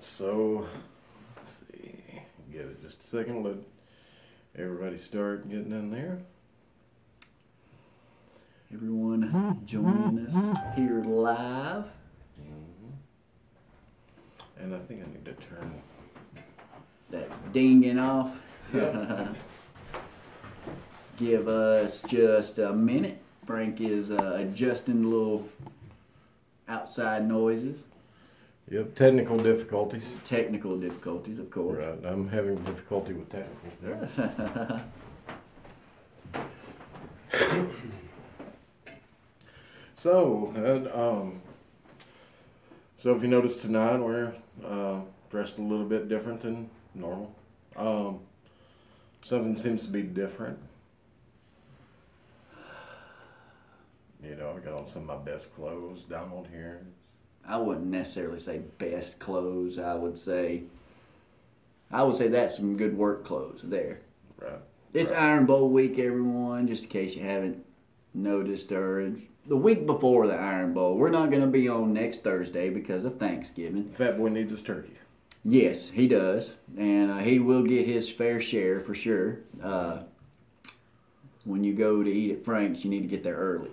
So let's see. Give it just a second. Let everybody start getting in there. Everyone joining us here live. And I think I need to turn that dinging off. Yep. Give us just a minute. Frank is adjusting the little outside noises. Yep, technical difficulties. Technical difficulties, of course. Right, I'm having difficulty with technicals there. So if you notice tonight, we're dressed a little bit different than normal. Something seems to be different. You know, I got on some of my best clothes down on here. I wouldn't necessarily say best clothes. I would say that's some good work clothes there. Right. It's right. Iron Bowl week, everyone, just in case you haven't noticed, or the week before the Iron Bowl. We're not going to be on next Thursday because of Thanksgiving. Fat boy needs his turkey. Yes, he does, and he will get his fair share for sure. When you go to eat at Frank's, you need to get there early.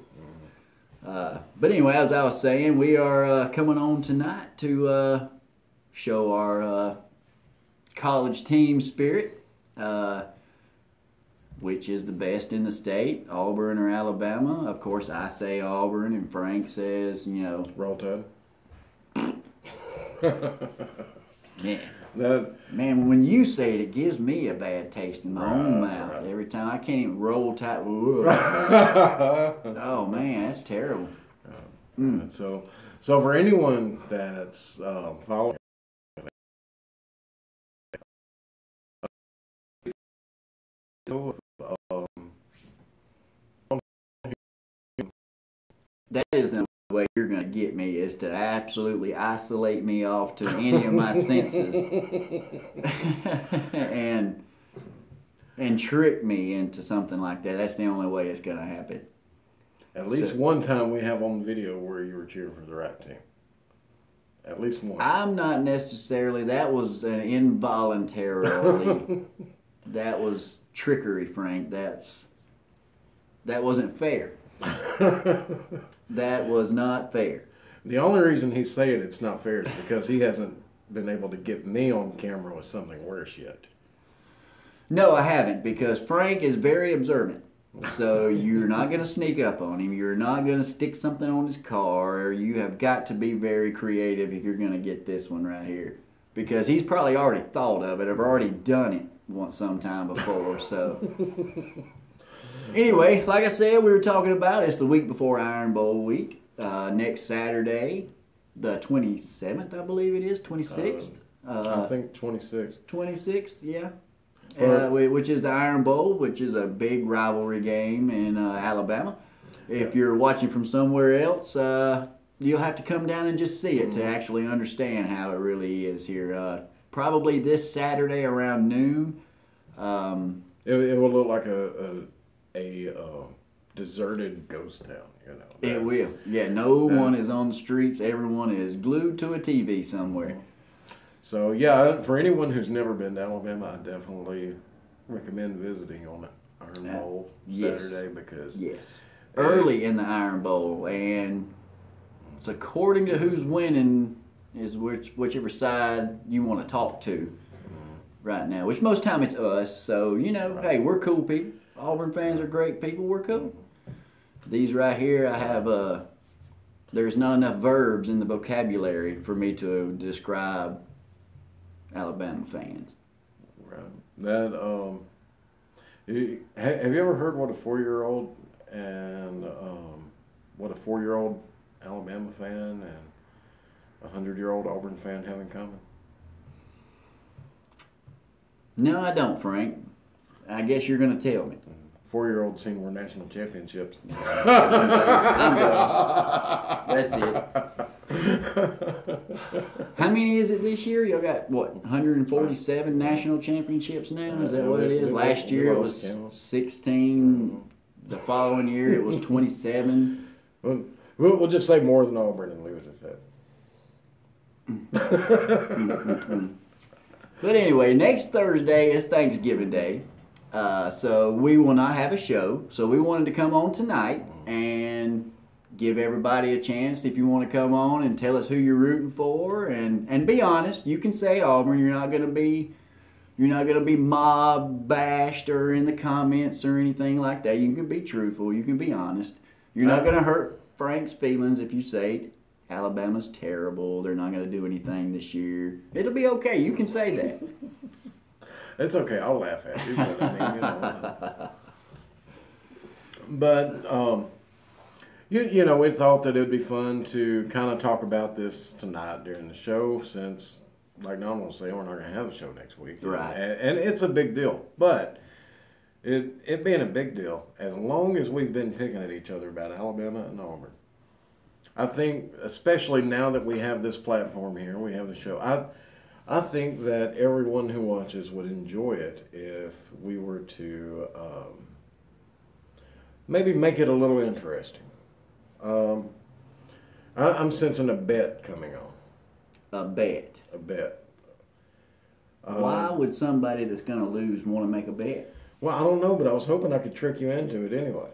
But anyway, as I was saying, we are coming on tonight to show our college team spirit, which is the best in the state, Auburn or Alabama. Of course, I say Auburn, and Frank says, you know... Roll Tide. Man, when you say it, it gives me a bad taste in my own mouth. Right. Every time I can't even roll Tide. Oh man, that's terrible. So for anyone that's following, that is the way you're going to get me, is to absolutely isolate me off to any of my senses and trick me into something like that. That's the only way it's going to happen. At least one time we have on video where you were cheering for the right team. At least once. I'm not necessarily. That was an involuntarily. That was trickery, Frank. That wasn't fair. That was not fair. The only reason he's saying it's not fair is because he hasn't been able to get me on camera with something worse yet. No, I haven't, because Frank is very observant. So you're not going to sneak up on him. You're not going to stick something on his car. You have got to be very creative if you're going to get this one right here. Because he's probably already thought of it. I've already done it sometime before. So anyway, like I said, we were talking about it's the week before Iron Bowl week. Next Saturday, the 27th, I believe it is, 26th. I think 26th. 26th, yeah. Which is the Iron Bowl, which is a big rivalry game in Alabama. If you're watching from somewhere else, you'll have to come down and just see it to actually understand how it really is here. Probably this Saturday around noon. It will look like a deserted ghost town, you know. It will. Yeah, no one is on the streets. Everyone is glued to a TV somewhere. So, yeah, for anyone who's never been to Alabama, I definitely recommend visiting on Iron Bowl Saturday because... Yes. Early in the Iron Bowl, and it's according to who's winning is whichever side you want to talk to right now, which most time it's us. So, you know, hey, we're cool people. Auburn fans are great people. We're cool. These right here, I have... there's not enough verbs in the vocabulary for me to describe Alabama fans. Right. That have you ever heard what a 4-year-old and what a 4-year-old Alabama fan and a 100-year-old Auburn fan have in common? No, I don't, Frank. I guess you're going to tell me. 4-year-old seen more national championships. I'm done. That's it. How many is it this year? Y'all got, what, 147 national championships now? Is that what it is? Last year it was 16. The following year it was 27. We'll just say more than Auburn and leave it at that. But anyway, next Thursday is Thanksgiving Day. So we will not have a show. So we wanted to come on tonight and give everybody a chance if you want to come on and tell us who you're rooting for and be honest. You can say Auburn. You're not gonna be mob bashed or in the comments or anything like that. You can be truthful. You can be honest. You're not gonna hurt Frank's feelings if you say Alabama's terrible. They're not gonna do anything this year. It'll be okay. You can say that. It's okay. I'll laugh at you. But I mean, But we thought that it'd be fun to kind of talk about this tonight during the show, since, like Don was saying, we're not going to have a show next week. Right. And it's a big deal. But it being a big deal, as long as we've been picking at each other about Alabama and Auburn, I think, especially now that we have this platform here, we have the show, I think that everyone who watches would enjoy it if we were to maybe make it a little interesting. I'm sensing a bet coming on. A bet. A bet. Why would somebody that's going to lose want to make a bet? Well, I don't know, but I was hoping I could trick you into it anyway.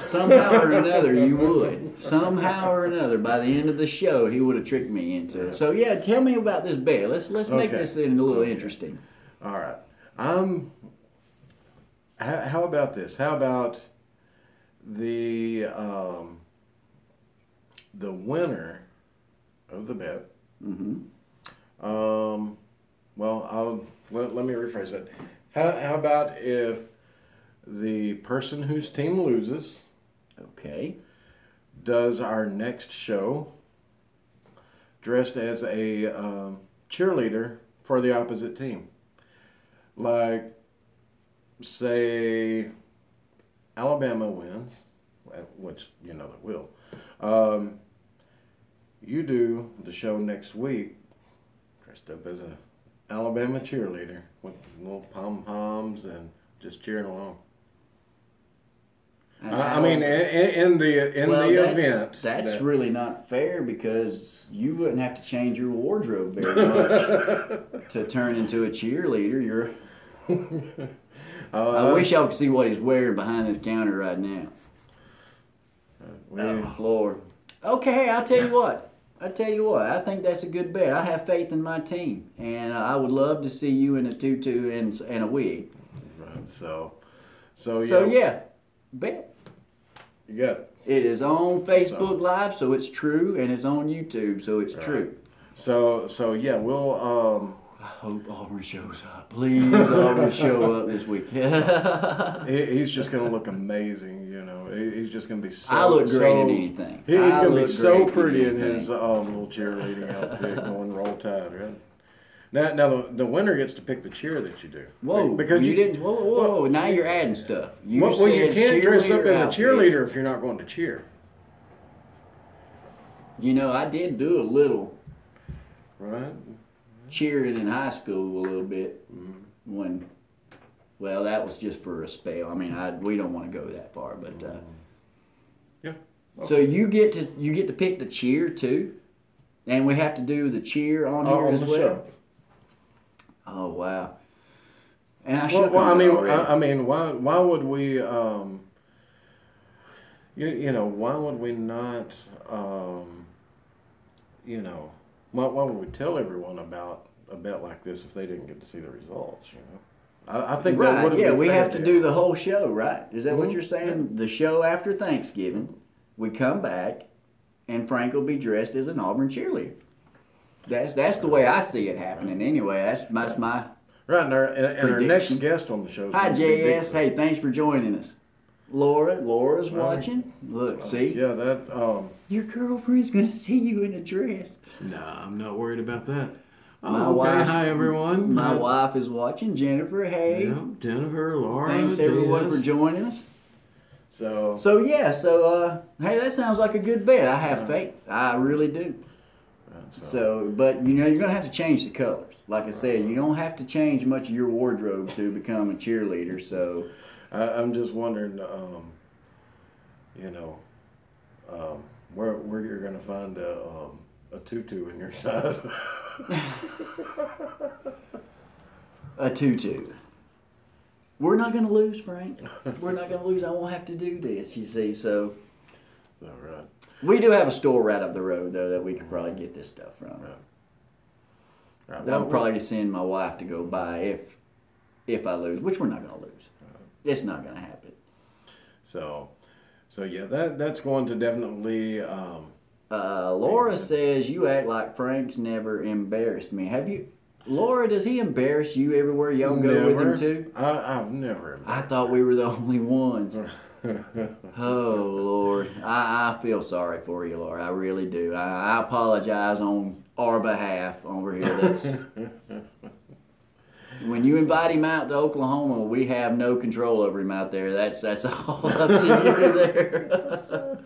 Somehow or another, you would. Somehow or another, by the end of the show, he would have tricked me into it. So yeah, tell me about this bet. Let's make this thing a little interesting. All right. How about this? How about the winner of the bet? Mm-hmm. Well, let me rephrase that. How about if the person whose team loses, okay, does our next show dressed as a cheerleader for the opposite team? Like, say, Alabama wins, which you know they will. You do the show next week dressed up as a Alabama cheerleader with little pom-poms and just cheering along. I mean, in the event. That's really not fair, because you wouldn't have to change your wardrobe very much to turn into a cheerleader. I wish y'all could see what he's wearing behind this counter right now. Oh, Lord. Okay, I'll tell you what. I think that's a good bet. I have faith in my team, and I would love to see you in a tutu and a wig. Right, so yeah, bet. You got it. It is on Facebook Live, so it's true, and it's on YouTube, so it's true. So yeah, we'll. I hope Auburn shows up. Please, Auburn show up this week. He's just gonna look amazing, you know. He's just gonna be so. I look great in anything. He's gonna be so pretty in his little cheerleading outfit, going roll tide, right? Now the winner gets to pick the cheer that you do. Whoa! Because you didn't. Whoa! Now you're adding stuff. You can't dress up as a cheerleader if you're not going to cheer. You know, I did do a little. Right. Cheering in high school a little bit when, well, that was just for a spell. I mean, we don't want to go that far, but yeah. Okay. So you get to pick the cheer too, and we have to do the cheer on here as well. Show. Oh wow! And I should. Well, I mean, why would we? Why would we not? Why would we tell everyone about a bet like this if they didn't get to see the results? You know, I think that would have been we have to do the whole show, right? Is that what you're saying? Yeah. The show after Thanksgiving, we come back, and Frank will be dressed as an Auburn cheerleader. That's the way I see it happening. Anyway, that's my right. And our next guest on the show. Hi, JS. Hey, thanks for joining us. Laura's watching. Look, see? Yeah, that. Your girlfriend's gonna see you in a dress. Nah, I'm not worried about that. My wife. Hi, everyone. My wife is watching. Jennifer, hey. Yeah, Jennifer, Laura. Thanks everyone for joining us. So hey, that sounds like a good bet. I have faith. I really do. But you're gonna have to change the colors. Like I said, you don't have to change much of your wardrobe to become a cheerleader. So. I'm just wondering, where you're going to find a a tutu in your size. A tutu. We're not going to lose, Frank. We're not going to lose. I won't have to do this, you see. So, All right. we do have a store right up the road, though, that we could probably get this stuff from. Right. Right. I'll probably send my wife to go buy if I lose, which we're not going to lose. It's not going to happen. So yeah, that's going to definitely. Laura says you act like Frank's never embarrassed me. Have you, Laura? Does he embarrass you everywhere y'all go with him too? I've never. I thought we were the only ones. Oh Lord, I feel sorry for you, Laura. I really do. I apologize on our behalf over here. That's when you invite him out to Oklahoma, we have no control over him out there. That's all up to you there.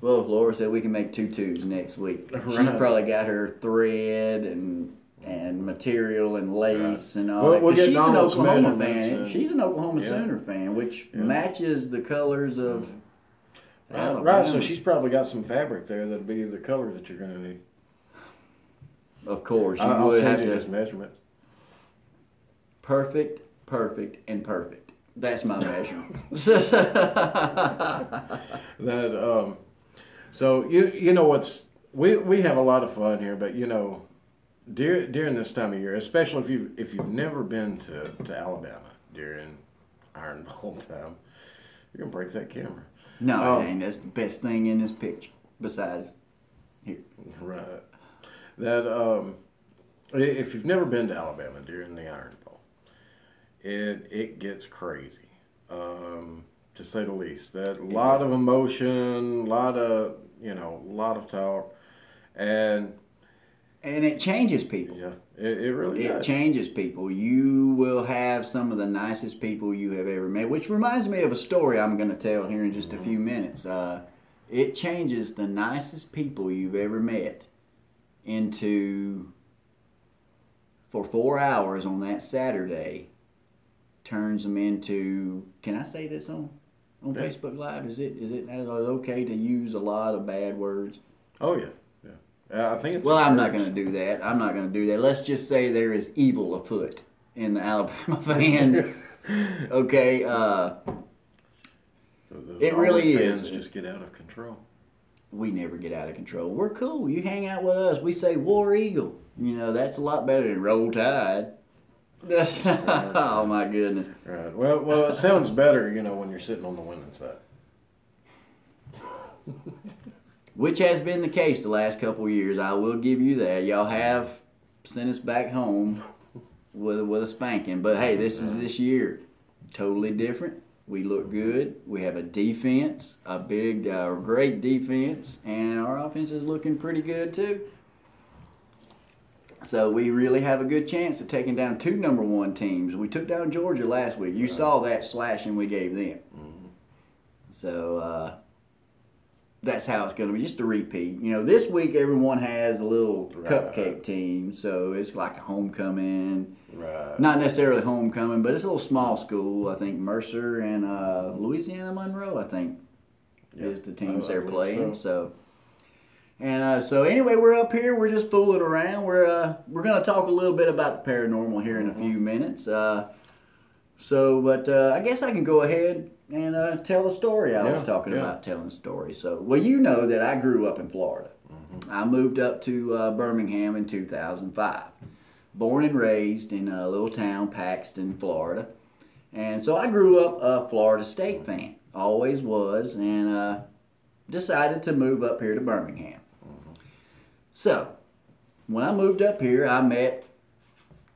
Well, Laura said we can make tutus next week. Right. She's probably got her thread and material and lace and all that. We'll get she's an Donald's Oklahoma fan. She's an Oklahoma Sooner fan, which matches the colors of Alabama. Right, so she's probably got some fabric there that'll be the color that you're going to need. Of course, I'll send you his measurements. Perfect, and perfect. That's my measurements. So you know what's we have a lot of fun here, but you know, during this time of year, especially if you've never been to Alabama during Iron Bowl time, you're gonna break that camera. No, it ain't. That's the best thing in this picture. Besides, here. Right. That if you've never been to Alabama during the Iron Bowl, it gets crazy, to say the least. That a lot of emotion, a lot of talk, and it changes people. Yeah, it really does. It changes people. You will have some of the nicest people you have ever met, which reminds me of a story I'm going to tell here in just a few minutes. It changes the nicest people you've ever met into, for 4 hours on that Saturday, turns them into, can I say this on Facebook Live? Is it okay to use a lot of bad words? Oh yeah. I think it's. Well, I'm not going to do that. Let's just say there is evil afoot in the Alabama fans. Okay. It really is. Fans just get out of control. We never get out of control. We're cool. You hang out with us. We say War Eagle. You know, that's a lot better than Roll Tide. That's, oh, my goodness. Right. Well, it sounds better, when you're sitting on the winning side. Which has been the case the last couple of years. I will give you that. Y'all have sent us back home with a spanking. But, hey, this is this year. Totally different. We look good. We have a defense, a big, great defense. And our offense is looking pretty good, too. So we really have a good chance of taking down 2 number 1 teams. We took down Georgia last week. You saw that slashing we gave them. Mm-hmm. So that's how it's going to be, just a repeat. This week everyone has a little cupcake team, so it's like a homecoming. Right. Not necessarily homecoming, but it's a little small school. I think Mercer and Louisiana Monroe, I think, is the teams they're playing. So anyway, we're up here. We're just fooling around. We're going to talk a little bit about the paranormal here in a few minutes. But I guess I can go ahead and tell the story I was talking about telling the story. So, well, you know that I grew up in Florida. Mm-hmm. I moved up to Birmingham in 2005. Born and raised in a little town, Paxton, Florida. And so I grew up a Florida State fan. Always was. And decided to move up here to Birmingham. So, when I moved up here, I met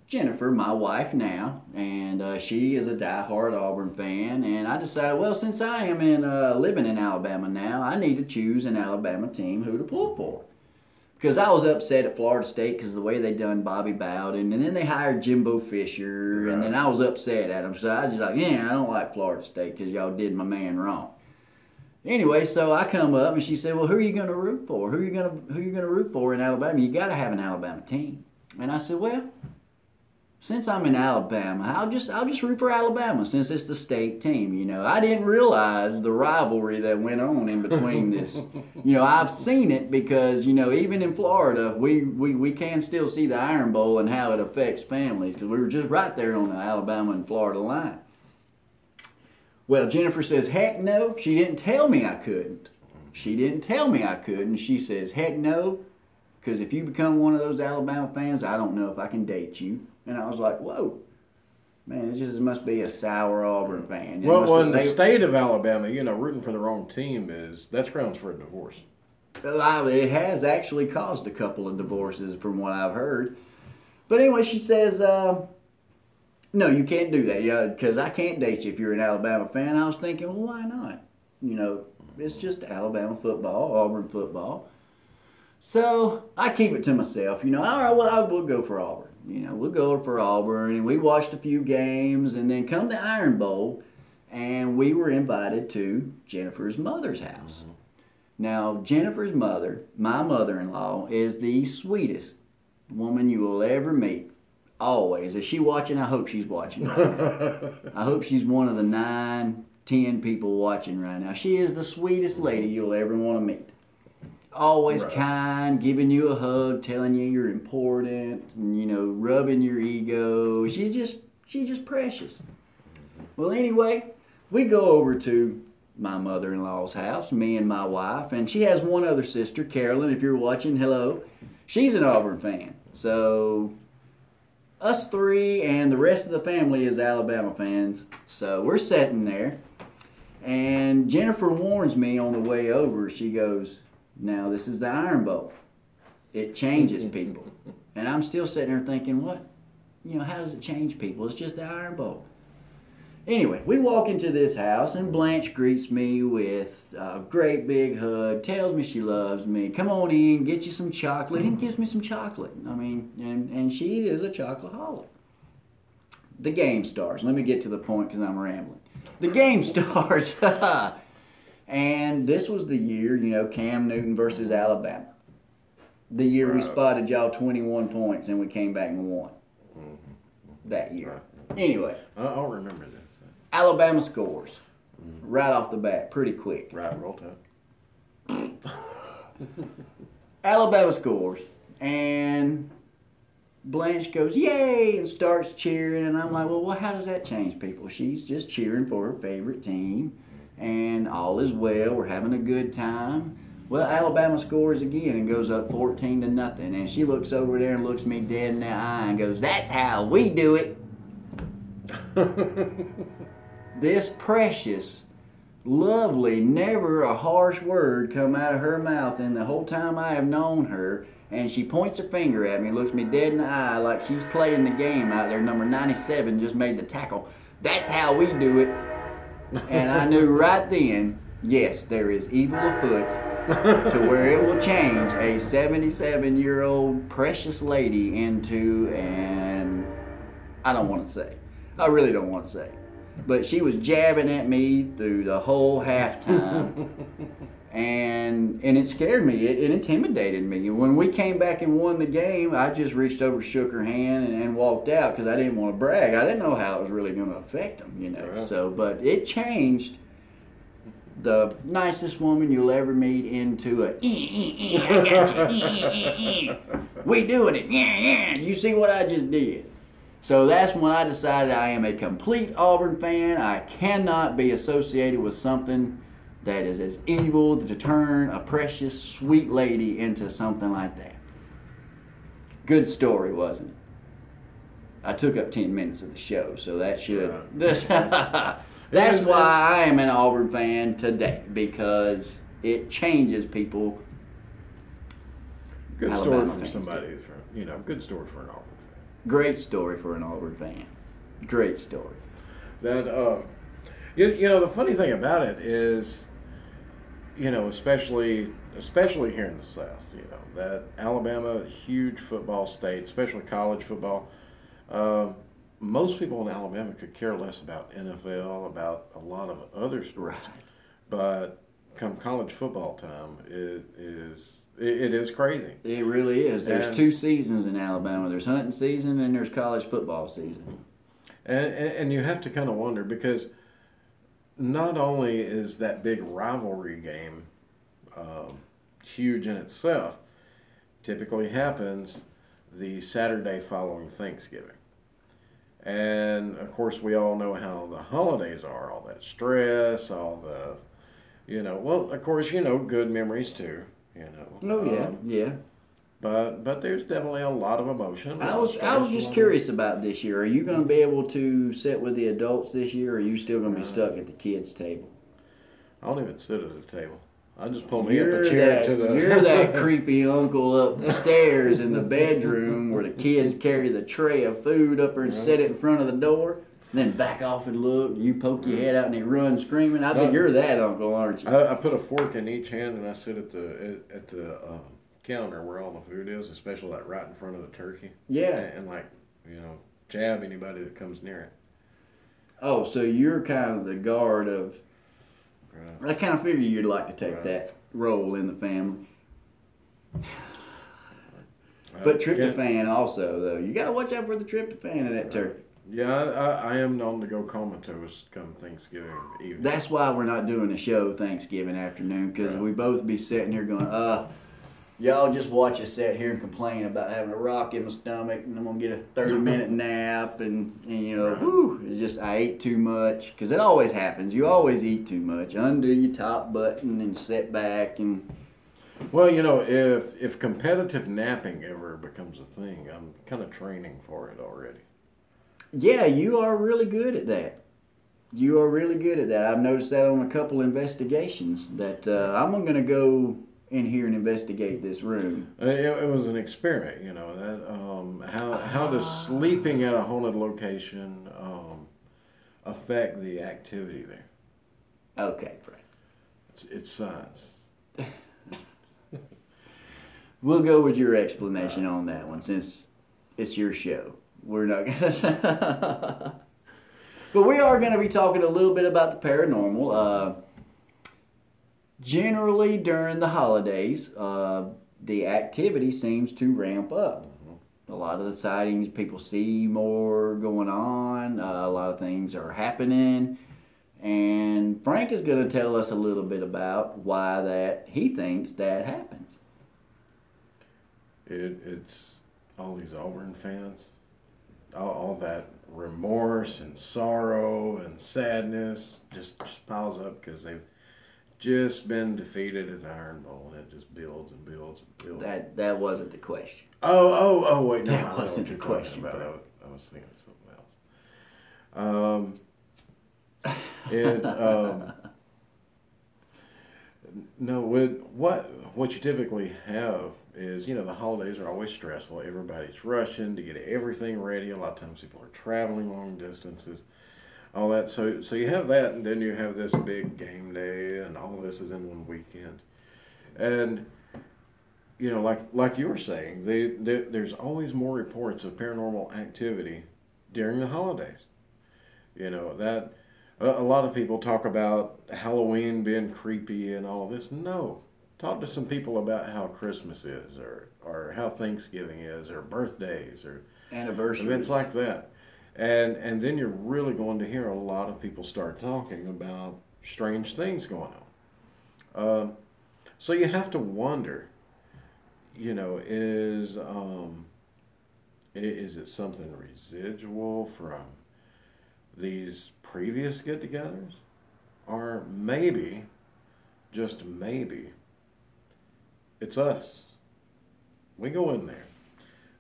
Jennifer, my wife now, and she is a diehard Auburn fan. And I decided, well, since I am living in Alabama now, I need to choose an Alabama team who to pull for. Because I was upset at Florida State because of the way they done Bobby Bowden, and then they hired Jimbo Fisher, and then I was upset at them. So I was just like, I don't like Florida State because y'all did my man wrong. Anyway, so I come up and she said, "Well, who are you going to root for? Who are you going to root for in Alabama? You got to have an Alabama team." And I said, "Well, since I'm in Alabama, I'll just root for Alabama since it's the state team. You know, I didn't realize the rivalry that went on in between this. You know, I've seen it because, you know, even in Florida, we can still see the Iron Bowl and how it affects families because we were just right there on the Alabama and Florida line. Well, Jennifer says, heck no. She didn't tell me I couldn't. She didn't tell me I couldn't. She says, heck no, because if you become one of those Alabama fans, I don't know if I can date you. And I was like, whoa, man, it just must be a sour Auburn fan. Well, in the state of Alabama, you know, rooting for the wrong team that's grounds for a divorce. It has actually caused a couple of divorces from what I've heard. But anyway, she says, no, you can't do that, because I can't date you if you're an Alabama fan. I was thinking, well, why not? You know, it's just Alabama football, Auburn football. So I keep it to myself. You know, all right, well, we'll go for Auburn. You know, we'll go for Auburn. And we watched a few games and then come to Iron Bowl, and we were invited to Jennifer's mother's house. Mm-hmm. Now, Jennifer's mother, my mother-in-law, is the sweetest woman you will ever meet. Always. Is she watching? I hope she's watching right now. I hope she's one of the 9, 10 people watching right now. She is the sweetest lady you'll ever want to meet. Always right. Kind, giving you a hug, telling you you're important, and, you know, rubbing your ego. She's just precious. Well, anyway, we go over to my mother-in-law's house, me and my wife, and she has one other sister, Carolyn, if you're watching, hello. She's an Auburn fan. So us 3 and the rest of the family is Alabama fans. So we're sitting there, and Jennifer warns me on the way over. She goes, now this is the Iron Bowl. It changes people. And I'm still sitting there thinking, what? You know, how does it change people? It's just the Iron Bowl. Anyway, we walk into this house, and Blanche greets me with a great big hug, tells me she loves me. Come on in, get you some chocolate, and gives me some chocolate. I mean, and she is a chocoholic. The game starts. Let me get to the point because I'm rambling. The game starts. And this was the year, you know, Cam Newton versus Alabama. The year we spotted y'all 21 points and we came back and won. That year. Anyway. I don't remember this. Alabama scores. Right off the bat, pretty quick. Right, roll time. Alabama scores. And Blanche goes, yay, and starts cheering. And I'm like, well, how does that change people? She's just cheering for her favorite team. And all is well. We're having a good time. Well, Alabama scores again and goes up 14-0. And she looks over there and looks me dead in the eye and goes, that's how we do it. This precious, lovely, never a harsh word come out of her mouth in the whole time I have known her. And she points her finger at me, looks me dead in the eye like she's playing the game out there. Number 97 just made the tackle. That's how we do it. And I knew right then, yes, there is evil afoot to where it will change a 77-year-old precious lady into an, I don't want to say. I really don't want to say. But she was jabbing at me through the whole halftime. And it scared me. It intimidated me. When we came back and won the game, I just reached over, shook her hand, and walked out because I didn't want to brag. I didn't know how it was really going to affect them, you know. Right. So, but it changed the nicest woman you'll ever meet into a, I got you, we doing it, yeah. You see what I just did? So that's when I decided I am a complete Auburn fan. I cannot be associated with something that is as evil to turn a precious, sweet lady into something like that. Good story, wasn't it? I took up 10 minutes of the show, so that should... That's why I am an Auburn fan today, because it changes people. Good story for somebody, good story for an Auburn fan. Great story for an Auburn fan. Great story. That, the funny thing about it is, especially here in the South, that Alabama, huge football state, especially college football. Most people in Alabama could care less about NFL, about a lot of other sports. Right. But come college football time, it is crazy. It really is. There's And, 2 seasons in Alabama. There's hunting season and there's college football season. and you have to kind of wonder because not only is that big rivalry game um, huge in itself, typically happens the Saturday following Thanksgiving. And of course, we all know how the holidays are, all that stress, all the, well, of course, good memories too, Oh yeah, yeah. but there's definitely a lot of emotion. A I lot of was I stress, was just curious about this year. Are you going to be able to sit with the adults this year, or are you still going to be stuck at the kids' table? I don't even sit at the table. I just pull me up a You're chair to that the. you're that creepy uncle up the stairs in the bedroom where the kids carry the tray of food up there and set it in front of the door, and then back off and look. And you poke your head out and they run screaming. I bet you're that uncle, aren't you? I put a fork in each hand and I sit at the counter where all the food is, especially like right in front of the turkey. Yeah. And like jab anybody that comes near it. Oh, so you're kind of the guard of. Right. I kind of figured you'd like to take Right. that role in the family. But tryptophan also, though. You got to watch out for the tryptophan in that turkey. Yeah, I am known to go comatose come Thanksgiving evening. That's why we're not doing a show Thanksgiving afternoon, because we both be sitting here going, y'all just watch us sit here and complain about having a rock in my stomach, and I'm going to get a 30-minute nap, and whew, it's just, I ate too much, because it always happens. You always eat too much. Undo your top button and sit back, and... Well, if competitive napping ever becomes a thing, I'm kind of training for it already. Yeah, you are really good at that. You are really good at that. I've noticed that on a couple investigations, that I'm going to go in here and investigate this room. It was an experiment, how does sleeping at a haunted location affect the activity there? Okay, Frank. It's science. We'll go with your explanation on that one, since it's your show. We're not gonna. But we are going to be talking a little bit about the paranormal. Generally, during the holidays, the activity seems to ramp up. A lot of the sightings, people see more going on. A lot of things are happening. And Frank is going to tell us a little bit about why that he thinks that happens. It's all these Auburn fans, all that remorse and sorrow and sadness just piles up because they've just been defeated at the Iron Bowl, and it just builds and builds and builds. That wasn't the question. Oh, wait, no, That wasn't the question, about. bro. I was thinking of something else. No, what you typically have is, the holidays are always stressful. Everybody's rushing to get everything ready. A lot of times people are traveling long distances, all that. So you have that, and then you have this big game day, and all of this is in one weekend. And, like you were saying, there's always more reports of paranormal activity during the holidays. That a lot of people talk about Halloween being creepy and all of this. No. Talk to some people about how Christmas is, or how Thanksgiving is, or birthdays, or Anniversaries. events like that. And then you're really going to hear a lot of people start talking about strange things going on. So you have to wonder, is it something residual from these previous get-togethers? Or maybe, just maybe, it's us. We go in there.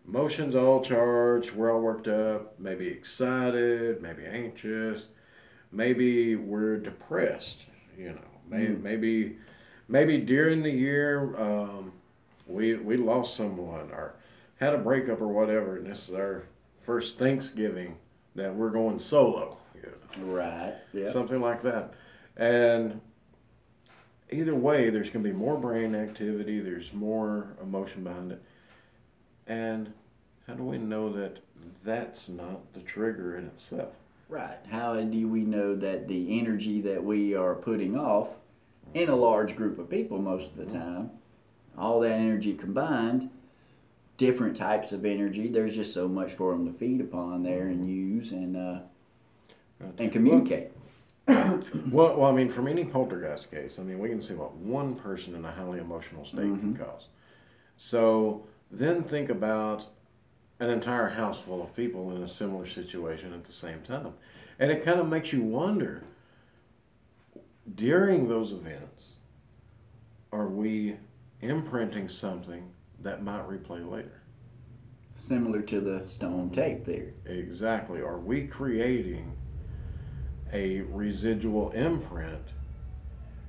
Emotions all charged. We're all worked up. Maybe excited. Maybe anxious. Maybe we're depressed. Maybe during the year we lost someone or had a breakup or whatever, and this is our first Thanksgiving that we're going solo. Right. Yeah. Something like that, and either way, there's going to be more brain activity, there's more emotion behind it. And how do we know that that's not the trigger in itself? Right. How do we know that the energy that we are putting off in a large group of people most of the time. All that energy combined, different types of energy. There's just so much for them to feed upon there and use and communicate. Well, I mean, from any poltergeist case, I mean, we can see what one person in a highly emotional state can cause. So then think about an entire house full of people in a similar situation at the same time. And it kind of makes you wonder, during those events, are we imprinting something that might replay later? Similar to the stone tape theory. Exactly. Are we creating a residual imprint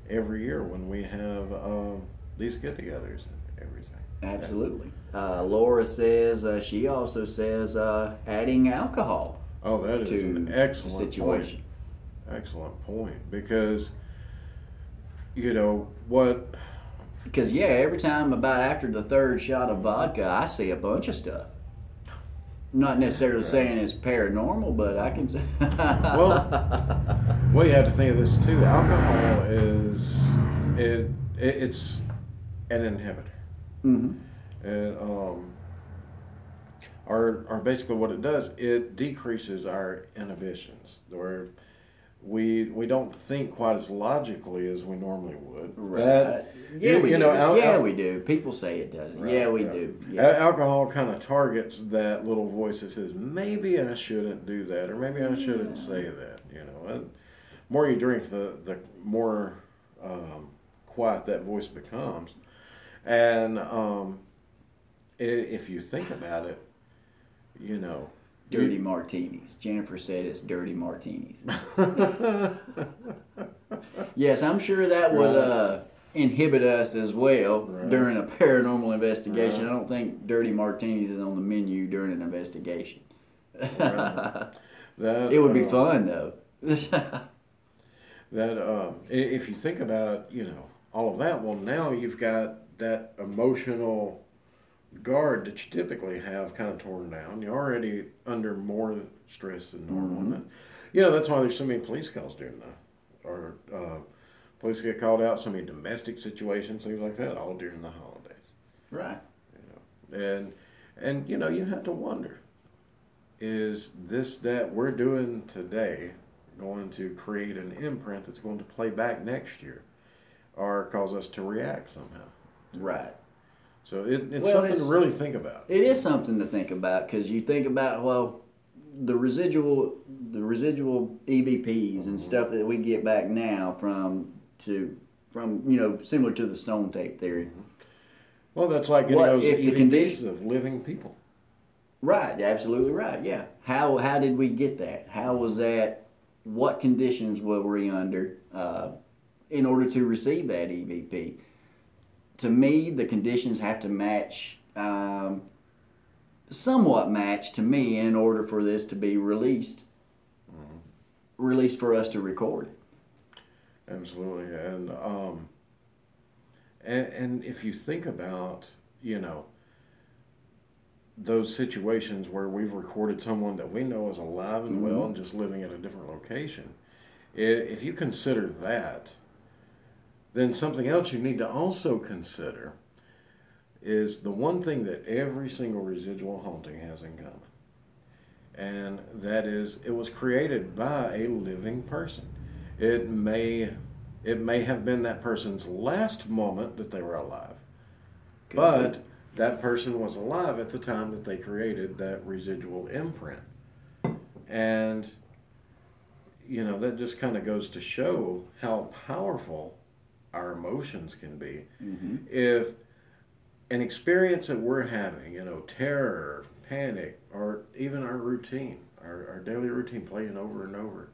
every year when we have these get-togethers and everything? Absolutely. Laura says, she also says, adding alcohol. Oh, that is an excellent situation. Point. Excellent point. Because, you know, what... Because, yeah, every time about after the third shot of vodka, I see a bunch of stuff. Not necessarily saying it's paranormal, but I can say... well, you have to think of this, too. Alcohol is... It's an inhibitor. Mm-hmm. And our basically what it does, it decreases our inhibitions, where we don't think quite as logically as we normally would. Right. We do. People say it doesn't. Right, yeah, we do. Yeah. Alcohol kind of targets that little voice that says, maybe I shouldn't do that, or maybe I shouldn't say that. You know, and the more you drink, the more quiet that voice becomes. And if you think about it, you know. Dirty martinis. Jennifer said it's dirty martinis. Yes, I'm sure that would inhibit us as well during a paranormal investigation. I don't think dirty martinis is on the menu during an investigation. It would be fun, though. If you think about, you know, all of that, well, now you've got that emotional guard that you typically have kind of torn down. You're already under more stress than normal. Mm-hmm. And, you know, that's why there's so many police calls during police get called out, so many domestic situations, things like that, all during the holidays. Right. You know, and you know, you have to wonder, is this that we're doing today going to create an imprint that's going to play back next year or cause us to react somehow? Right. So it's something to really think about. It is something to think about, because you think about, well, the residual EVPs and stuff that we get back now from you know, similar to the stone tape theory. Well, that's like getting those EVPs of living people. Right, absolutely right. Yeah. How did we get that? How was that? What conditions were we under in order to receive that EVP? To me, the conditions have to match, somewhat match to me, in order for this to be released. Mm-hmm. Released for us to record it. Absolutely, and if you think about, you know, those situations where we've recorded someone that we know is alive and well and just living at a different location, if you consider that, then something else you need to also consider is the one thing that every single residual haunting has in common. And that is, it was created by a living person. It may have been that person's last moment that they were alive. But that person was alive at the time that they created that residual imprint. And, you know, that just kind of goes to show how powerful our emotions can be. Mm-hmm. If an experience that we're having, you know, terror, panic, or even our routine, our daily routine playing over and over,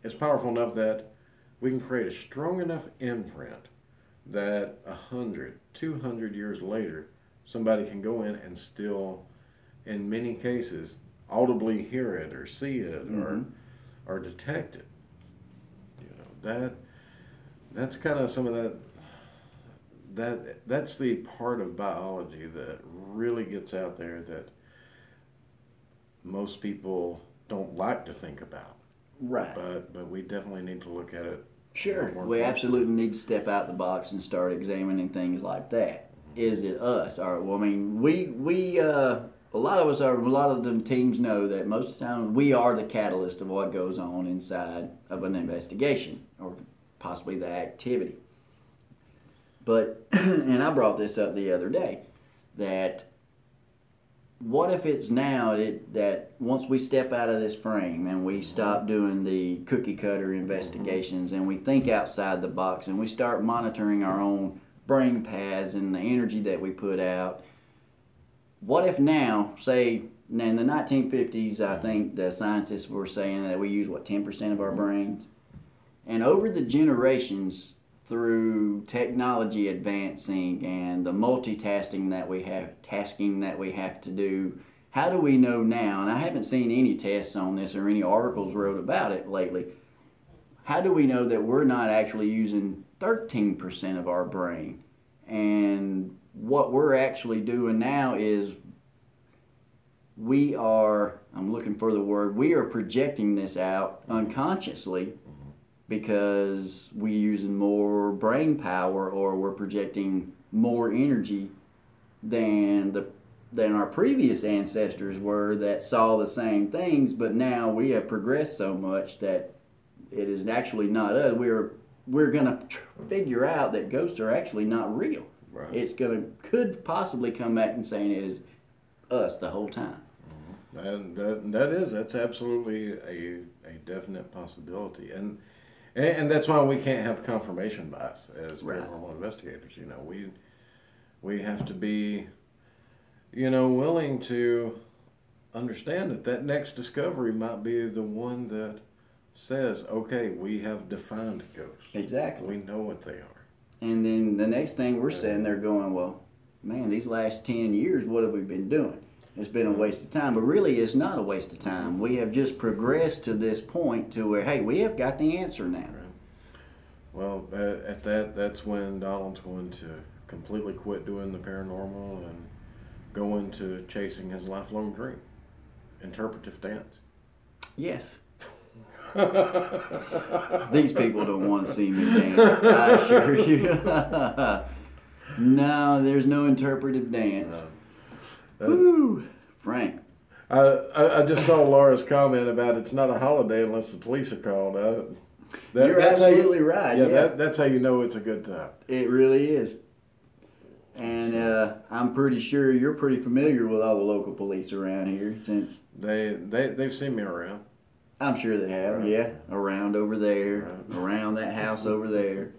is powerful enough that we can create a strong enough imprint that 100, 200 years later, somebody can go in and still, in many cases, audibly hear it or see it or detect it. You know, that's kind of some of that's the part of biology that really gets out there that most people don't like to think about. Right. But we definitely need to look at it Sure, More we comfortable. absolutely need to step out the box and start examining things like that. Is it us? All right. Well, I mean, a lot of us are. A lot of the teams know that most of the time we are the catalyst of what goes on inside of an investigation or possibly the activity. But, and I brought this up the other day, that what if it's now that once we step out of this frame and we stop doing the cookie cutter investigations and we think outside the box and we start monitoring our own brain paths and the energy that we put out, what if now, say, in the 1950s, I think the scientists were saying that we use, 10% of our brains? And over the generations, through technology advancing and the multitasking that we have to do, how do we know now, and I haven't seen any tests on this or any articles wrote about it lately, how do we know that we're not actually using 13% of our brain? And what we're actually doing now is we are projecting this out unconsciously because we're using more brain power or we're projecting more energy than our previous ancestors were that saw the same things, but now we have progressed so much that it is actually not us. We're gonna figure out that ghosts are actually not real. Right. It's could possibly come back and saying it is us the whole time. And that's absolutely a definite possibility, and that's why we can't have confirmation bias as Right. paranormal investigators. We have to be, willing to understand that next discovery might be the one that says, okay, we have defined ghosts. Exactly. We know what they are. And then the next thing we're sitting there going, well, man, these last 10 years, what have we been doing? It's been a waste of time, but really it's not a waste of time. We have just progressed to this point to where, hey, we have got the answer now. Right. Well, that's when Donald's going to completely quit doing the paranormal and go into chasing his lifelong dream, interpretive dance. Yes. These people don't want to see me dance, I assure you. No, there's no interpretive dance. Woo, Frank. I just saw Laura's comment about it's not a holiday unless the police are called out. You're absolutely right. Yeah, that's how you know it's a good time. It really is. And I'm pretty sure you're pretty familiar with all the local police around here, since they've seen me around. I'm sure they have. Right. Yeah, around over there, Right. around that house over there,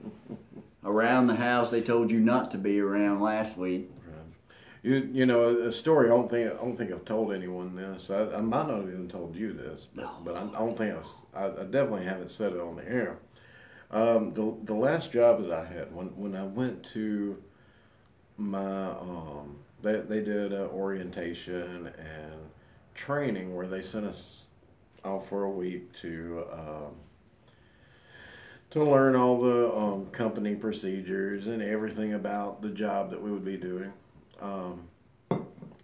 around the house they told you not to be around last week. A story. I don't think I've told anyone this. I might not have even told you this, but I don't think I definitely haven't said it on the air. The last job that I had when I went to my they did orientation and training where they sent us out for a week to learn all the company procedures and everything about the job that we would be doing.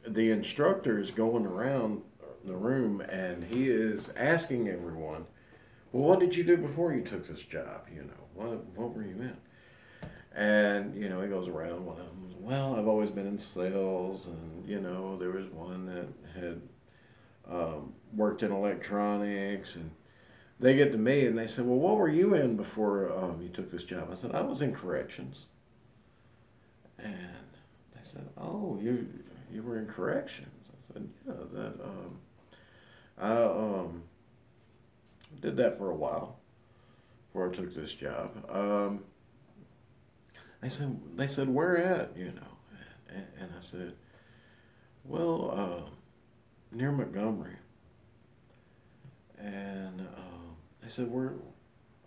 The instructor is going around the room and he is asking everyone, well, what did you do before you took this job? What were you in? And, he goes around, well, I've always been in sales, and, there was one that had worked in electronics, and they get to me and they said, well, what were you in before you took this job? I said, I was in corrections. And they said, oh, you were in corrections. I said, yeah, I did that for a while before I took this job. They said, where at, And I said, well, near Montgomery. And they said,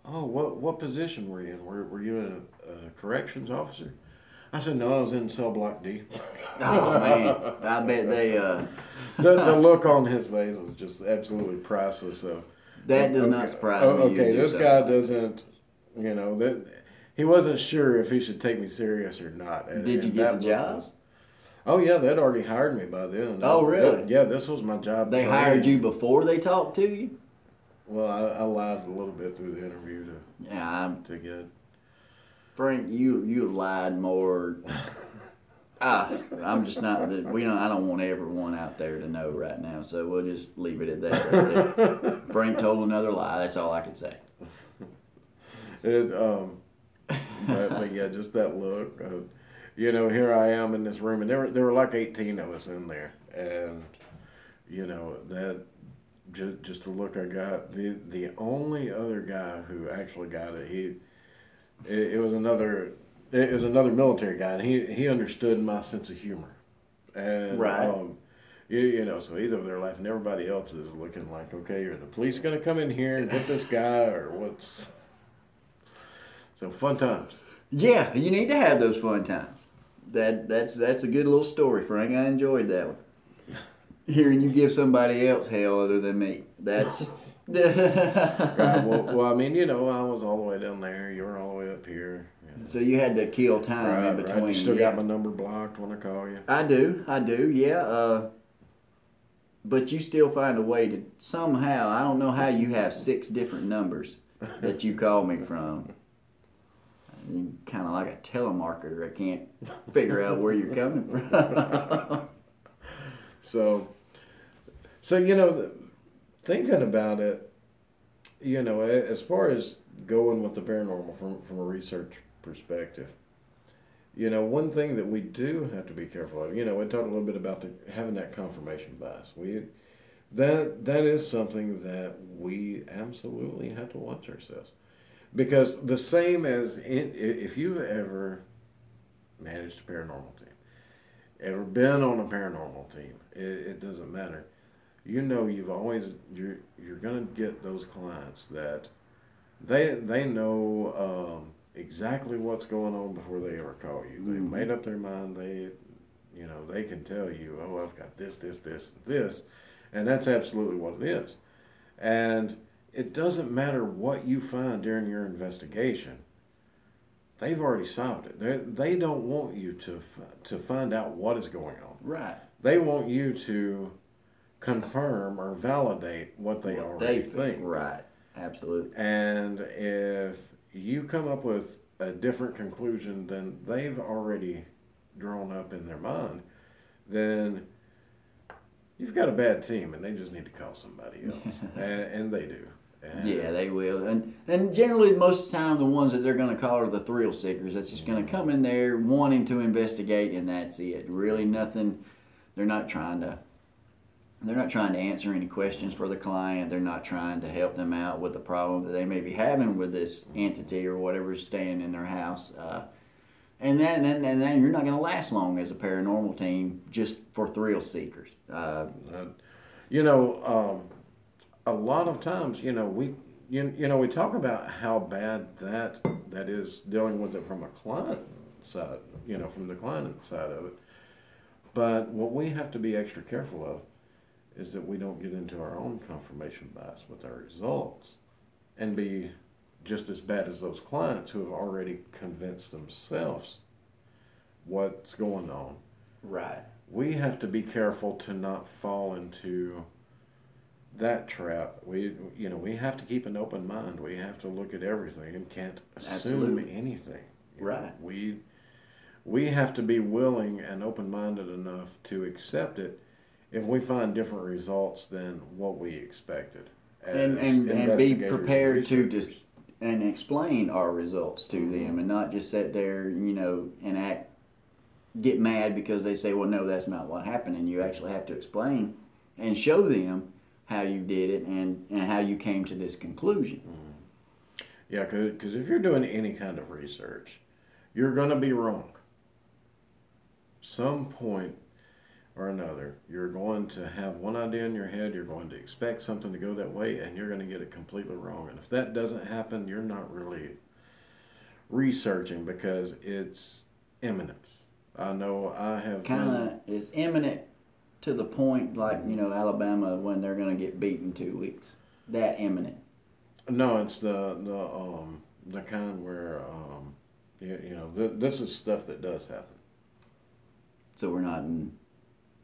what position were you in? Were you a corrections officer? I said, no, I was in cell block D. Oh, man. I bet they... the look on his face was just absolutely priceless. So that does not surprise me. Okay, this guy doesn't, that he wasn't sure if he should take me serious or not. Did you get the job? Oh, yeah, they'd already hired me by then. Oh, really? Yeah, this was my job. They hired you before they talked to you? Well, I lied a little bit through the interview Yeah, to get. Frank, you lied more. I'm just not. We don't. I don't want everyone out there to know right now. So we'll just leave it at that. Right there. Frank told another lie. That's all I can say. It but yeah, just that look. Here I am in this room, and there were like 18 of us in there, and that just the look I got. The only other guy who actually got it, it was another military guy, and he understood my sense of humor, and Right. so he's over there laughing. Everybody else is looking like, okay, are the police gonna come in here and get this guy, or what's? So fun times. Yeah, you need to have those fun times. That's a good little story, Frank. I enjoyed that one. Hearing you give somebody else hell other than me. That's Right. Well, I mean, I was all the way down there. You were all the way up here. So you had to kill time in Right. between. You still Yeah. got my number blocked when I call you. I do, yeah. But you still find a way to somehow. I don't know how you have 6 different numbers that you call me from. Kind of like a telemarketer. I can't figure out where you're coming from. So, thinking about it, as far as going with the paranormal from a research perspective, one thing that we do have to be careful of, we talked a little bit about having that confirmation bias. That is something that we absolutely have to watch ourselves. Because the same as if you've ever managed a paranormal team, ever been on a paranormal team, it doesn't matter. You're gonna get those clients that they know exactly what's going on before they ever call you. They've made up their mind. They can tell you, oh, I've got this, this, this, this, and that's absolutely what it is. And it doesn't matter what you find during your investigation. They've already solved it. They don't want you to find out what is going on. Right. They want you to confirm or validate what they already think. Right. Absolutely. And if you come up with a different conclusion than they've already drawn up in their mind, then you've got a bad team, and they just need to call somebody else, and they do. Yeah, they will. And generally, most of the time, the ones that they're going to call are the thrill seekers. That's just going to come in there wanting to investigate, and that's it. Really, nothing. They're not trying to. They're not trying to answer any questions for the client. They're not trying to help them out with the problem that they may be having with this entity or whatever's staying in their house. And then you're not going to last long as a paranormal team just for thrill seekers. A lot of times, we talk about how bad that is dealing with it from a client side, from the client side of it. But what we have to be extra careful of is that we don't get into our own confirmation bias with our results and be just as bad as those clients who have already convinced themselves what's going on. Right. We have to be careful to not fall into that trap. We have to keep an open mind. We have to look at everything and can't assume anything. Right. We have to be willing and open-minded enough to accept it if we find different results than what we expected. And be prepared to just and explain our results to them, and not just sit there, and get mad because they say, well, no, that's not what happened. And you actually have to explain and show them how you did it and how you came to this conclusion. Yeah, because if you're doing any kind of research, you're going to be wrong. Some point or another, you're going to have one idea in your head, you're going to expect something to go that way, and you're going to get it completely wrong. And if that doesn't happen, you're not really researching because it's imminent. I know I have it's imminent to the point like, Alabama when they're going to get beat in 2 weeks. That imminent. No, it's the kind where this is stuff that does happen. So we're not in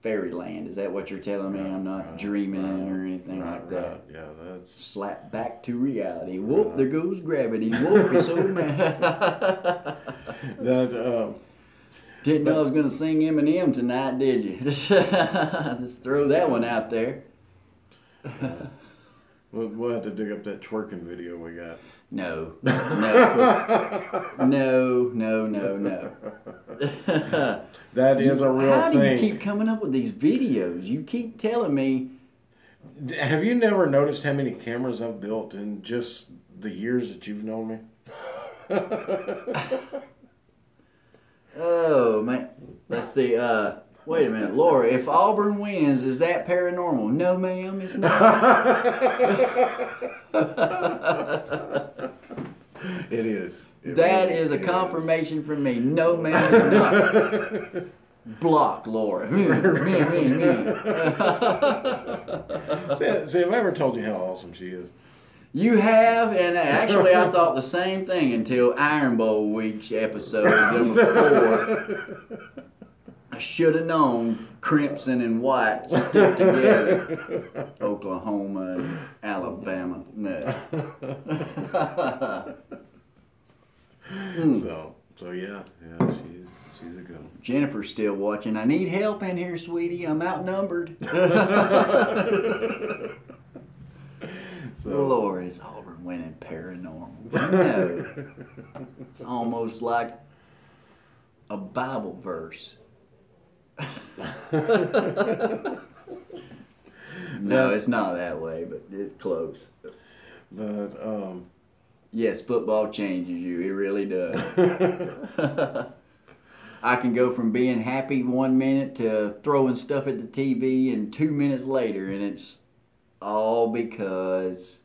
fairyland. Is that what you're telling me? I'm not dreaming or anything like that. Right. Yeah, that's Slap back to reality. Whoop, there goes gravity. Whoop, it's so mad. that. Didn't know I was going to sing Eminem tonight, did you? Just throw that one out there. We'll have to dig up that twerking video we got. No. No. That is a real How thing. do you keep coming up with these videos? You keep telling me. Have you never noticed how many cameras I've built in just the years that you've known me? Oh, man. Let's see. Wait a minute. Laura, if Auburn wins, is that paranormal? No, ma'am, it's not. It is. That is a confirmation from me. No, ma'am, it's not. Block, Laura. See, have I ever told you how awesome she is? You have, and actually I thought the same thing until Iron Bowl week's episode number 4. I should have known crimson and white stick together. Oklahoma and Alabama. No. So yeah, she's a good one. Jennifer's still watching. I need help in here, sweetie. I'm outnumbered. Lord, is Auburn winning paranormal? No. It's almost like a Bible verse. No, it's not that way, but it's close. But yes, football changes you. It really does. I can go from being happy 1 minute to throwing stuff at the TV and 2 minutes later, and it's all because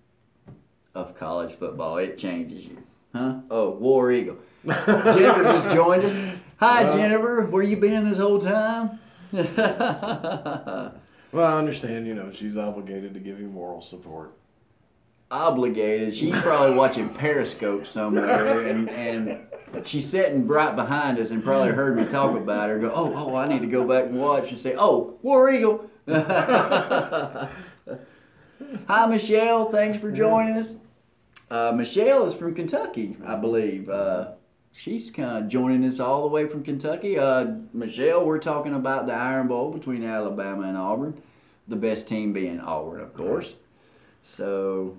of college football. It changes you. Huh? Oh, War Eagle. Jennifer just joined us. Hi, Jennifer. Where you been this whole time? Well, I understand, she's obligated to give you moral support. Obligated. She's probably watching Periscope somewhere, and she's sitting right behind us and probably heard me talk about her. Go, oh, I need to go back and watch. And say, oh, War Eagle. Hi, Michelle. Thanks for joining us. Michelle is from Kentucky, I believe. She's kind of joining us all the way from Kentucky. Michelle, we're talking about the Iron Bowl between Alabama and Auburn. The best team being Auburn, of course. So,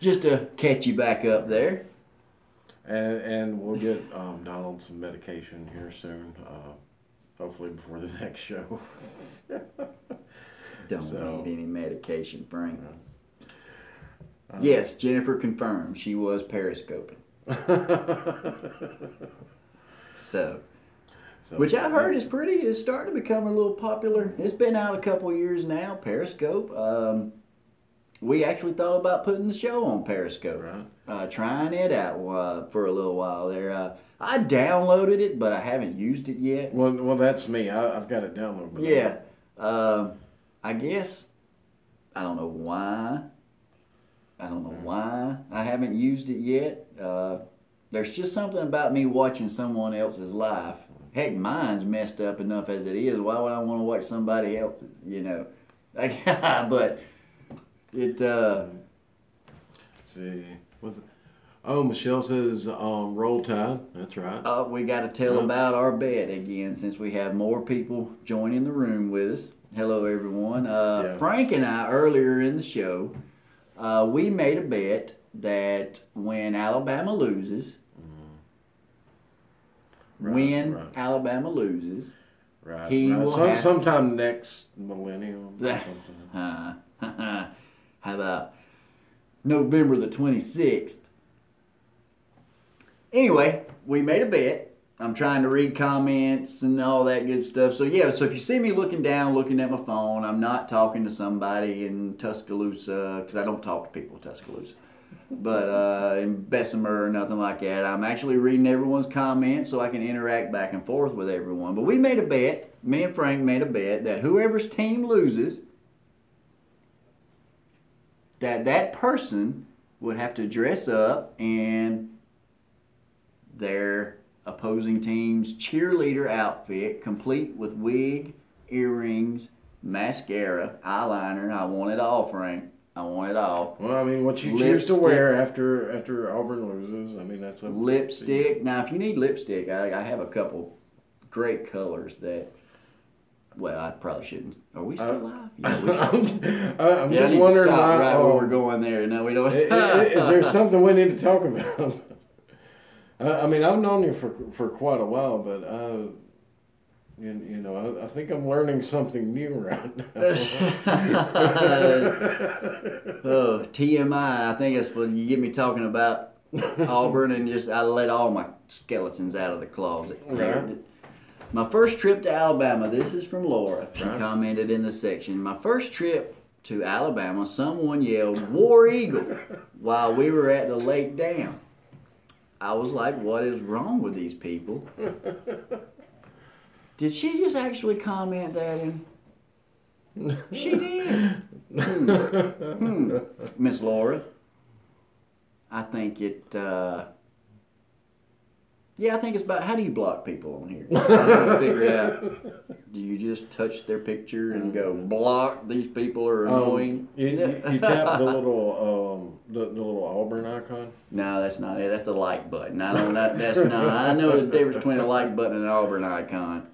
just to catch you back up there. And we'll get Donald some medication here soon. Hopefully before the next show. Don't need any medication, Frank. Yes, Jennifer confirmed she was periscoping. So, which I've heard is starting to become a little popular. It's been out a couple of years now, Periscope. We actually thought about putting the show on Periscope. Right. Trying it out for a little while there. I downloaded it, but I haven't used it yet. Well, that's me. I've got it downloaded. Yeah. I guess, I don't know why I haven't used it yet. There's just something about me watching someone else's life. Heck, mine's messed up enough as it is. Why would I want to watch somebody else's, But it, see, Michelle says Roll Tide. That's right. We got to tell about our bet again since we have more people joining the room with us. Hello, everyone. Frank and I, earlier in the show, we made a bet that when Alabama loses, Alabama loses, he will have sometime next millennium or something. How about November the 26th? Anyway, we made a bet. I'm trying to read comments and all that good stuff. So if you see me looking down, looking at my phone, I'm not talking to somebody in Tuscaloosa, because I don't talk to people in Tuscaloosa. But in Bessemer or nothing like that. I'm actually reading everyone's comments so I can interact back and forth with everyone. But we made a bet, me and Frank made a bet, that whoever's team loses, that person would have to dress up in their opposing team's cheerleader outfit, complete with wig, earrings, mascara, eyeliner. I want it all, Frank. I want it all. Well, I mean, what you choose to wear after Auburn loses, I mean, that's up lipstick. Now, if you need lipstick, I have a couple great colors that. Well, I probably shouldn't. Are we still live? Yeah, I'm just wondering why. Right where we're going there. No, we don't. Is there something we need to talk about? I mean, I've known you for quite a while, but you know, I think I'm learning something new right now. Oh, TMI. I think it's when you get me talking about Auburn and just I let all my skeletons out of the closet. Right. My first trip to Alabama, this is from Laura. She commented in the section. My first trip to Alabama, someone yelled, "War Eagle," while we were at the lake dam. I was like, what is wrong with these people? Did she just actually comment that in? She did. Miss Laura. I think it, yeah, I think it's about how do you block people on here? I'm trying to figure out. Do you just touch their picture and go block? These people are annoying. You tap the little Auburn icon. No, that's not it. That's the like button. I don't. That's not. I know the difference between a like button and an Auburn icon.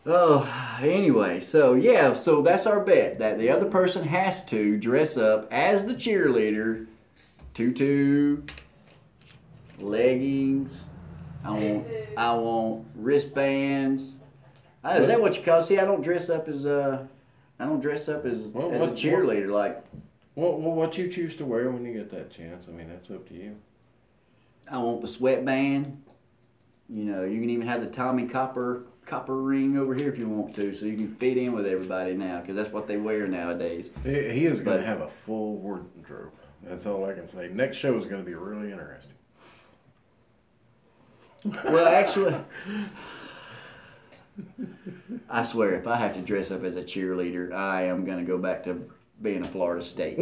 Oh, anyway, so yeah, so that's our bet that the other person has to dress up as the cheerleader, tutu. Leggings. I want wristbands. Is that what you call? See, I don't dress up as a cheerleader. What you choose to wear when you get that chance? I mean, that's up to you. I want the sweatband. You know, you can even have the Tommy copper ring over here if you want to, so you can fit in with everybody now, because that's what they wear nowadays. He is going to have a full wardrobe. That's all I can say. Next show is going to be really interesting. Well, actually, I swear, if I have to dress up as a cheerleader, I am going to go back to being a Florida State.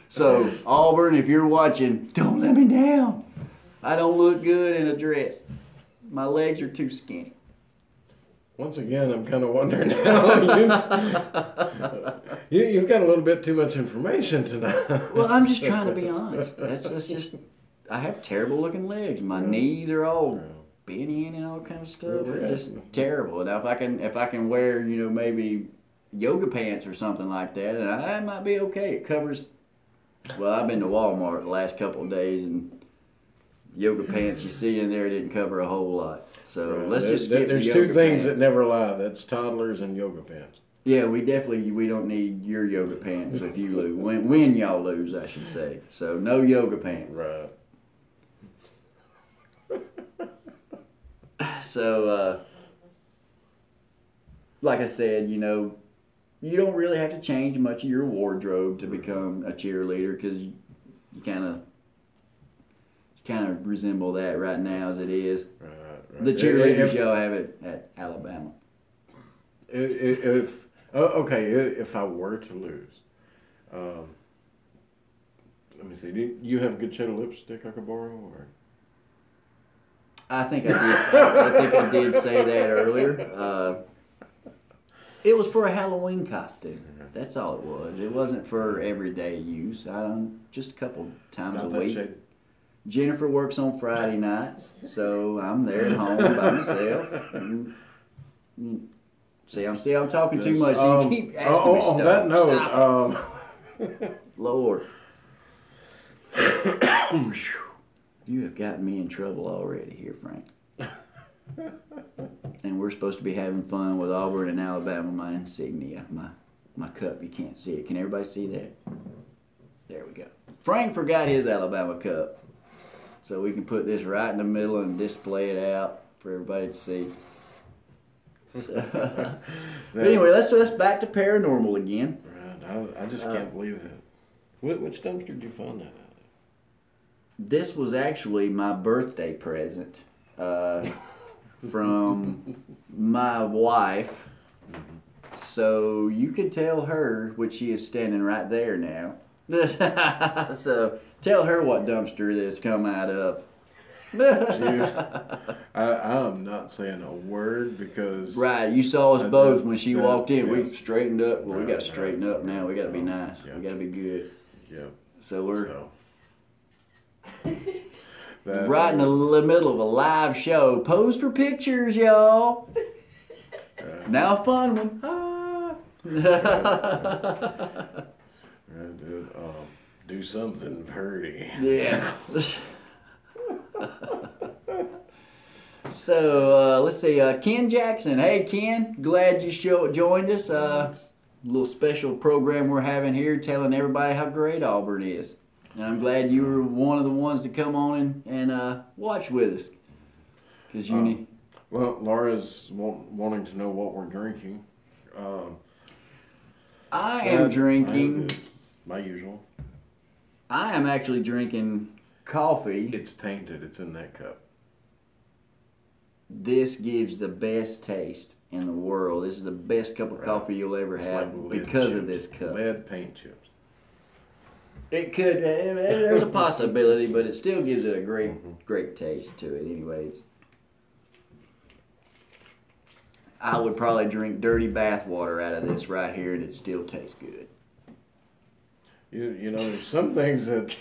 So, Auburn, if you're watching, don't let me down. I don't look good in a dress. My legs are too skinny. Once again, I'm kind of wondering how you've got a little bit too much information tonight. Well, I'm just trying to be honest. That's just. I have terrible looking legs. My knees are all bent in and all kind of stuff. It's just terrible. Now, if I can wear, you know, maybe yoga pants or something like that, and I might be okay. It covers. Well, I've been to Walmart the last couple of days, and yoga pants you see in there didn't cover a whole lot. So let's just skip There's the two yoga things pants. that never lie. That's toddlers and yoga pants. Yeah, we don't need your yoga pants if you lose. When y'all lose, I should say. So no yoga pants. Right. So, like I said, you know, you don't really have to change much of your wardrobe to become a cheerleader, because you kind of resemble that right now as it is. Right. The cheerleaders y'all have it at Alabama. If I were to lose, let me see. Do you have a good shade of lipstick I could borrow? Or? I think I did say that earlier. It was for a Halloween costume. That's all it was. It wasn't for everyday use. Just a couple times a week. Shade. Jennifer works on Friday nights, so I'm there at home by myself. I'm talking too much. So you keep asking me stuff. On that note, Lord, you have gotten me in trouble already here, Frank. And we're supposed to be having fun with Auburn and Alabama, my insignia, my cup. You can't see it. Can everybody see that? There we go. Frank forgot his Alabama cup. So we can put this right in the middle and display it out for everybody to see. So, but anyway, let's back to paranormal again. Right. I just can't believe that. Which dumpster did you find that at? This was actually my birthday present from my wife. So you could tell her, which she is standing right there now. So tell her what dumpster this come out of. I'm not saying a word because Right, you saw us both when she walked in. yeah. We straightened up. Well, we got to Right, straighten up now. We got to be nice. Yeah. We got to be good. Yeah. So we're So right in the middle of a live show. Pose for pictures, y'all. Now a fun one. Right, dude. Do something pretty. Yeah. So let's see, Ken Jackson. Hey Ken, glad you joined us. Little special program we're having here, telling everybody how great Auburn is, and I'm glad you were one of the ones to come on and watch with us. Cause you need. Well, Laura's wanting to know what we're drinking. I am drinking. My usual. I am actually drinking coffee. It's tainted. It's in that cup. This gives the best taste in the world. This is the best cup of coffee you'll ever have because of this cup. Lead paint chips. It could. There's a possibility, but it still gives it a great taste to it. Anyways, I would probably drink dirty bath water out of this right here, and it still tastes good. You know, there's some things that.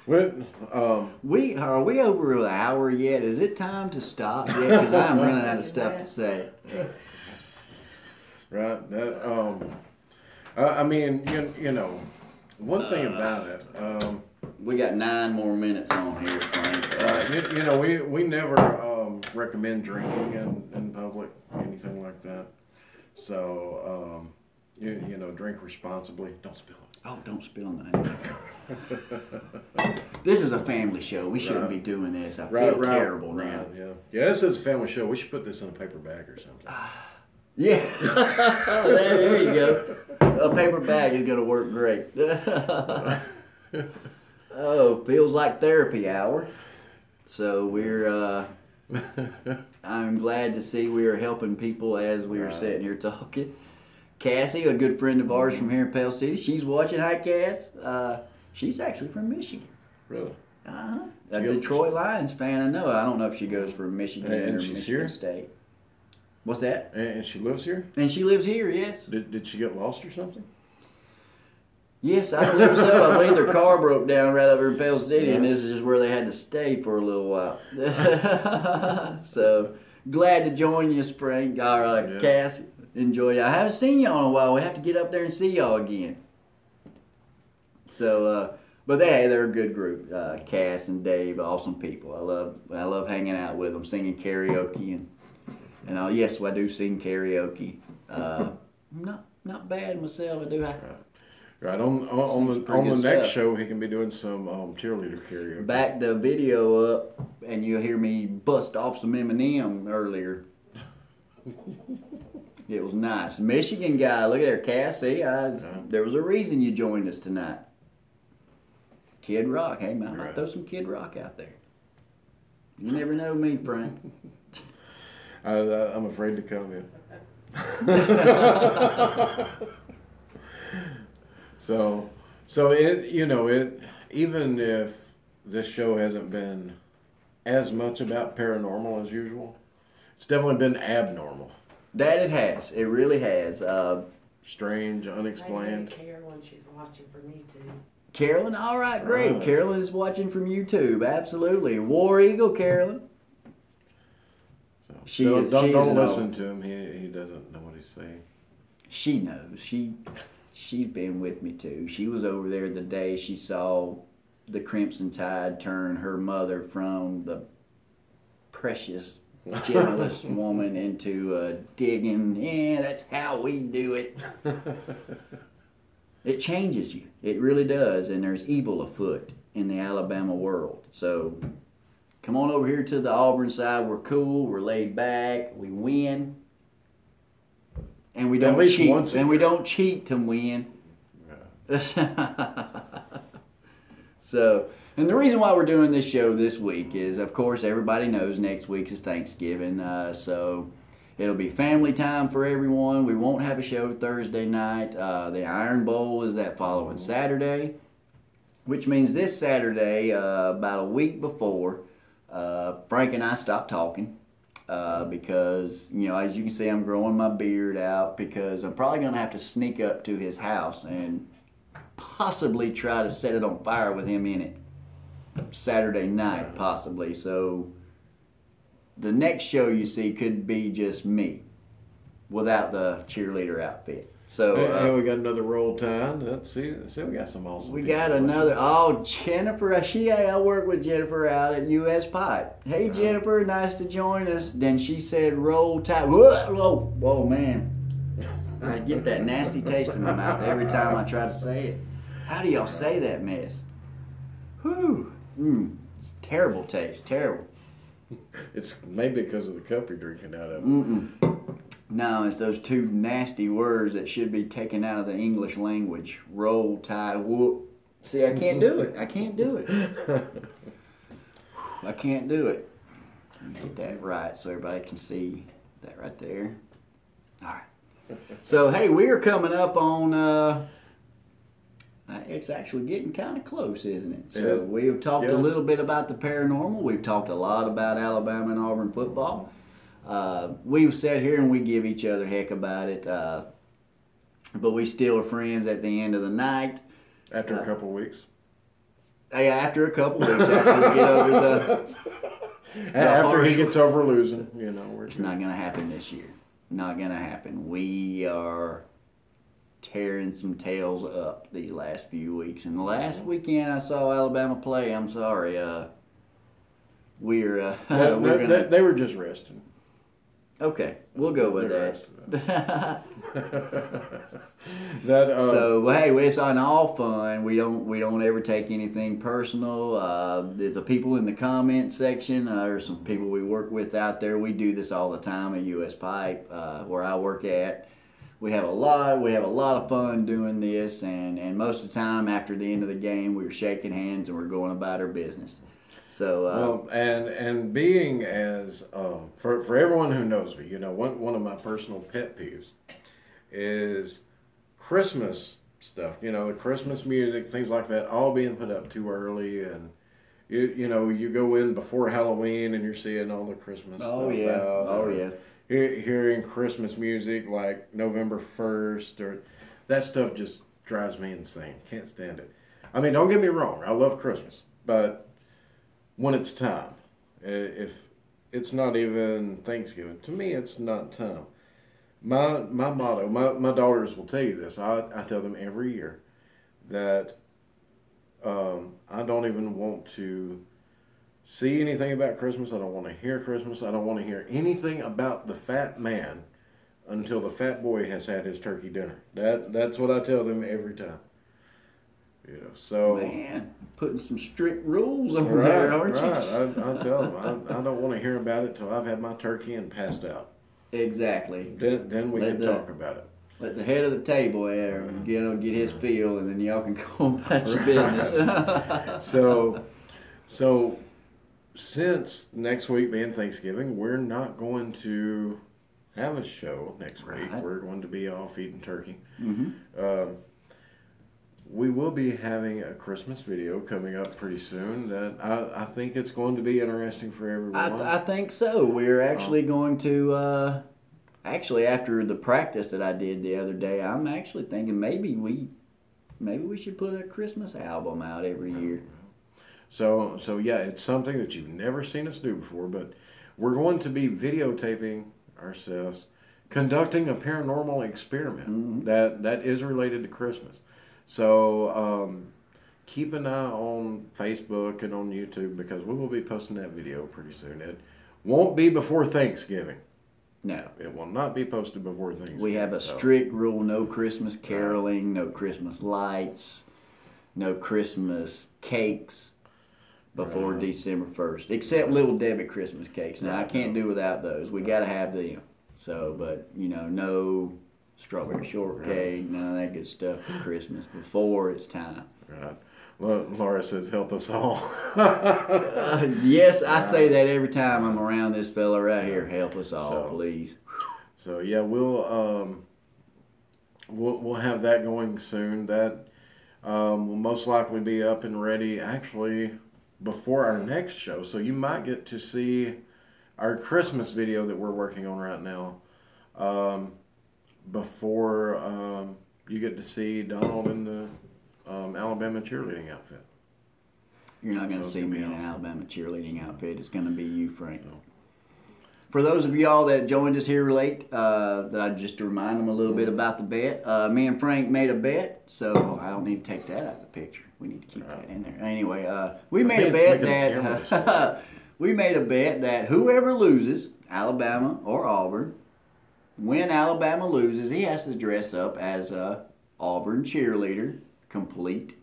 Are we over an hour yet? Is it time to stop yet? Because I'm running out of stuff to say. Right. That. I mean, you know, one thing about it. We got 9 more minutes on here, Frank. You know, we never recommend drinking in public, anything like that. So, you know, drink responsibly. Don't spill it. Oh, don't spill nothing. This is a family show. We shouldn't be doing this. I feel terrible now. Yeah, this is a family show. We should put this in a paper bag or something. Yeah. there you go. A paper bag is going to work great. Oh, feels like therapy hour. So we're, I'm glad to see we are helping people as we are sitting here talking. Cassie, a good friend of ours from here in Pell City, she's watching. Hi, Cass. She's actually from Michigan. Really? Uh-huh. A Detroit Lions fan, I know. I don't know if she goes for Michigan or Michigan here? State. What's that? And she lives here? And she lives here, yes. Did she get lost or something? Yes, I believe so. I believe their car broke down right over in Pell City, and this is just where they had to stay for a little while. So, glad to join you, Frank. Cass. Enjoyed it. I haven't seen y'all in a while. We have to get up there and see y'all again. So, but they're a good group. Cass and Dave, awesome people. I love hanging out with them, singing karaoke and yes, I do sing karaoke. Not bad myself. I do. Right on the next show, he can be doing some cheerleader karaoke. Back the video up, and you'll hear me bust off some Eminem earlier. It was nice. Michigan guy, look at there, Cass. See, there was a reason you joined us tonight. Kid Rock. Hey, man, I might throw some Kid Rock out there. You never know me, Frank. I'm afraid to come in. So it, you know, even if this show hasn't been as much about paranormal as usual, it's definitely been abnormal. That it has. It really has. Strange, unexplained. Carolyn, she's watching for me too. Carolyn, all right, great. Carolyn is watching from YouTube. Absolutely. War Eagle, Carolyn. So don't listen to him. He doesn't know what he's saying. She knows. She's been with me too. She was over there the day she saw the Crimson Tide turn her mother from the precious, gentlest woman into digging. Yeah, that's how we do it. It changes you. It really does. And there's evil afoot in the Alabama world. So come on over here to the Auburn side. We're cool. We're laid back. We win. And we don't cheat. And we don't cheat to win. Yeah. So, and the reason why we're doing this show this week is, of course, everybody knows next week's is Thanksgiving. So it'll be family time for everyone. We won't have a show Thursday night. The Iron Bowl is that following Saturday. which means this Saturday, about a week before, Frank and I stopped talking. Because, you know, as you can see, I'm growing my beard out because I'm probably going to have to sneak up to his house and possibly try to set it on fire with him in it Saturday night, possibly. So the next show you see could be just me without the cheerleader outfit. So Hey, we got another roll tide. Let's see, we got some awesome. we people. got another. Oh, Jennifer. I work with Jennifer out at C.A.S.P.I.R. Hey, Jennifer, nice to join us. Then she said, "Roll Tide." Whoa, man! I get that nasty taste in my mouth every time I try to say it. How do y'all say that mess? Whew. It's terrible taste. Terrible. It's maybe because of the cup you're drinking out of. No, it's those two nasty words that should be taken out of the English language. Roll, tie, whoop. See, I can't do it. I can't do it. I can't do it. Let me get that right so everybody can see that right there. All right. So, hey, we are coming up on, it's actually getting kind of close, isn't it? So, we have talked a little bit about the paranormal. We've talked a lot about Alabama and Auburn football. We've sat here and we give each other heck about it, but we still are friends at the end of the night. After a couple weeks. Yeah, after a couple weeks, after we get over after he gets over losing, you know. It's not going to happen this year. Not going to happen. We are tearing some tails up these last few weeks. And the last weekend I saw Alabama play, I'm sorry, we're gonna. They were just resting. Okay, we'll go with that. So hey, it's on all fun. We don't ever take anything personal. The people in the comment section, there's some people we work with out there. We do this all the time at C.A.S.P.I.R, where I work at. We have a lot of fun doing this, and most of the time after the end of the game, we're shaking hands and we're going about our business. So and being as for everyone who knows me, you know, one of my personal pet peeves is Christmas stuff. You know, the Christmas music, things like that, all being put up too early, and you know, you go in before Halloween and you're seeing all the Christmas stuff out. Hearing Christmas music like November 1st or that stuff just drives me insane. Can't stand it. I mean, don't get me wrong, I love Christmas, but when it's time. If it's not even Thanksgiving, to me it's not time. My motto, my daughters will tell you this, I tell them every year that I don't even want to see anything about Christmas. I don't want to hear Christmas. I don't want to hear anything about the fat man until the fat boy has had his turkey dinner. That's what I tell them every time. You know, so man, putting some strict rules over there, aren't you? I tell them I don't want to hear about it till I've had my turkey and passed out. Then we can talk about it. Let the head of the table there get his feel, and then y'all can go about your business. So since next week being Thanksgiving, we're not going to have a show next week. We're going to be off eating turkey. Mm-hmm. We will be having a Christmas video coming up pretty soon that I think it's going to be interesting for everyone. I think so. We're actually going to, after the practice that I did the other day, I'm actually thinking maybe we should put a Christmas album out every year. So yeah, it's something that you've never seen us do before, but we're going to be videotaping ourselves conducting a paranormal experiment that is related to Christmas. So keep an eye on Facebook and on YouTube because we will be posting that video pretty soon. It won't be before Thanksgiving. No. It will not be posted before Thanksgiving. We have a strict rule, no Christmas caroling, no Christmas lights, no Christmas cakes before December 1st, except Little Debbie Christmas cakes. Now, I can't do without those. We got to have them. So, but, you know, no strawberry shortcake, none of that good stuff for Christmas before it's time. Right. Well, Laura says, help us all. Yes, I say that every time I'm around this fella right here. Help us all, please. So, yeah, we'll have that going soon. That will most likely be up and ready actually before our next show. So you might get to see our Christmas video that we're working on right now before you get to see Donald in the Alabama cheerleading outfit. You're not going to So it's see gonna me be in an awesome. Alabama cheerleading outfit. It's going to be you, Frank. No. For those of y'all that joined us here late, just to remind them a little bit about the bet. Me and Frank made a bet, so I don't need to take that out of the picture. We need to keep that in there. Anyway, we made a bet that whoever loses, Alabama or Auburn, when Alabama loses, he has to dress up as a Auburn cheerleader, complete,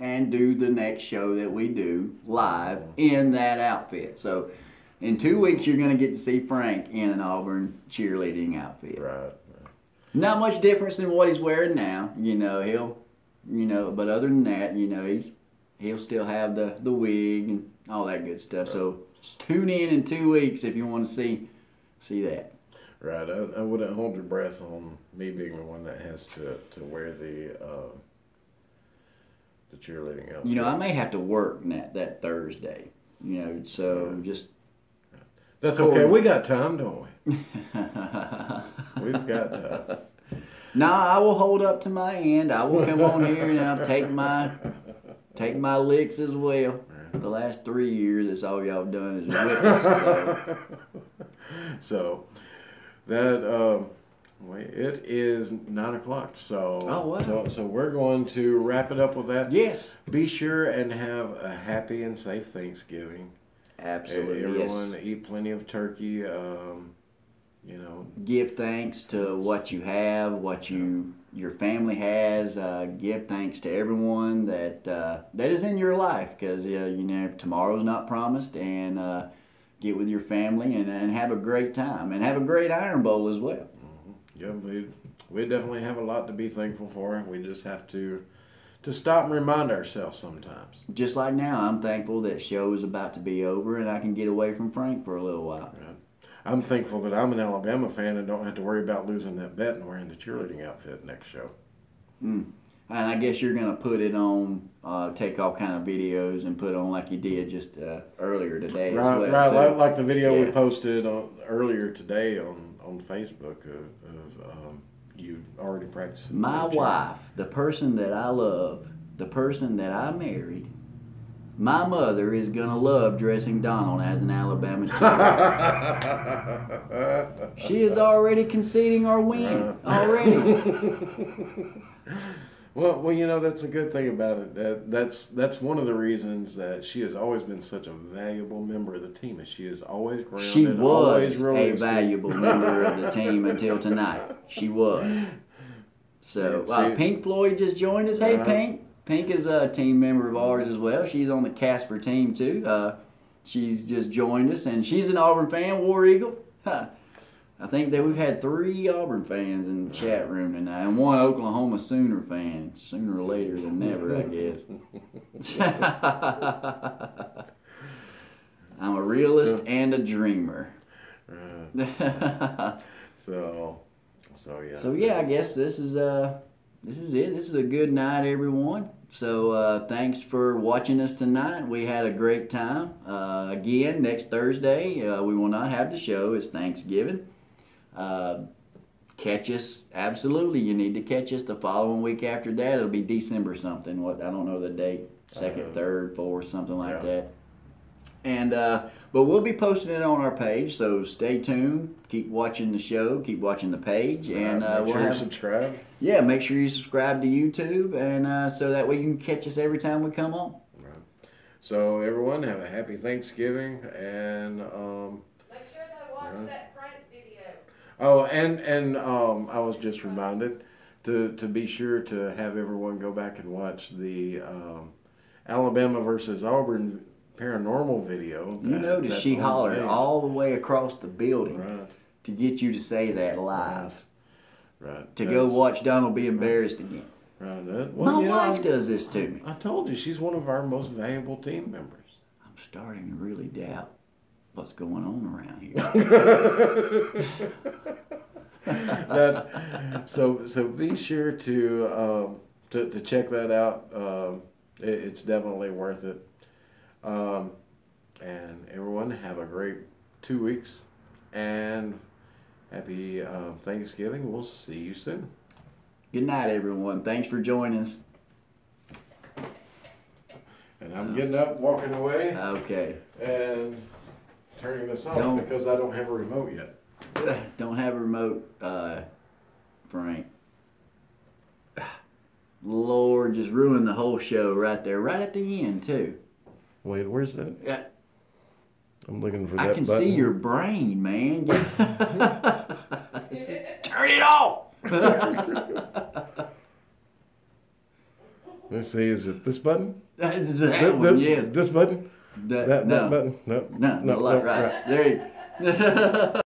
and do the next show that we do live in that outfit. So in 2 weeks, you're going to get to see Frank in an Auburn cheerleading outfit. Right. Not much difference than what he's wearing now. But other than that, he'll still have the wig and all that good stuff. Right. So tune in 2 weeks if you want to see that. Right. I wouldn't hold your breath on me being the one that has to wear the cheerleading outfit. I may have to work that Thursday. So just. That's okay. We got time, don't we? We've got time. Nah, I will hold up to my end. I will come on here and I'll take my licks as well. The last 3 years, that's all y'all done is whips. So that it is 9 o'clock. So so we're going to wrap it up with that. Yes. Be sure and have a happy and safe Thanksgiving. Absolutely. Everyone eat plenty of turkey. Give thanks to what you have, what your family has. Give thanks to everyone that is in your life, because tomorrow's not promised. And get with your family and have a great time, and have a great Iron Bowl as well. Mm-hmm. Yeah, we definitely have a lot to be thankful for. We just have to stop and remind ourselves sometimes. Just like now, I'm thankful that show is about to be over and I can get away from Frank for a little while. Right. I'm thankful that I'm an Alabama fan and don't have to worry about losing that bet and wearing the cheerleading outfit next show. And I guess you're going to put it on, take all kind of videos and put on like you did just earlier today as well. Right, like the video we posted earlier today on Facebook of you already practicing. My wife, the person that I love, the person that I married, my mother is going to love dressing Donald as an Alabama cheerleader. She is already conceding our win. Already. Well, that's a good thing about it. That's one of the reasons that she has always been such a valuable member of the team. Is she is always grounded. She was always a valuable member of the team until tonight. She was. So Pink Floyd just joined us. Hey, Pink. Pink is a team member of ours as well. She's on the C.A.S.P.I.R team too. She's just joined us, and she's an Auburn fan, War Eagle. I think that we've had 3 Auburn fans in the chat room tonight, and 1 Oklahoma Sooner fan. Sooner or later than never, I guess. I'm a realist and a dreamer. So yeah. So yeah, I guess this is it. This is a good night, everyone. So thanks for watching us tonight. We had a great time. Again, next Thursday we will not have the show. It's Thanksgiving. Catch us. Absolutely, you need to catch us the following week after that. It'll be December something. I don't know the date. 2nd, 3rd, 4th, something like that. And but we'll be posting it on our page, so stay tuned. Keep watching the show. Keep watching the page, and make sure you subscribe. Yeah, make sure you subscribe to YouTube, and so that way you can catch us every time we come on. Right. So everyone, have a happy Thanksgiving, and make sure they watch that prank video. Oh, and I was just reminded to be sure to have everyone go back and watch the Alabama versus Auburn Paranormal video. You notice she hollered all the way across the building to get you to say that live. Right. To go watch Donald be embarrassed again. Right. My wife does this to me. I told you, she's one of our most valuable team members. I'm starting to really doubt what's going on around here. So be sure to to check that out. It's definitely worth it. And everyone have a great 2 weeks, and happy Thanksgiving. We'll see you soon. Good night, everyone. Thanks for joining us. And I'm getting up, walking away, Okay. and turning this off because I don't have a remote yet. Don't have a remote, Frank. Lord, just ruined the whole show right there, right at the end too. Wait, where's that? Yeah. I'm looking for I that can button. see your brain, man. Turn it off. Let's see, is it this button? That's that one, yeah. This button? That That button? No, right. There you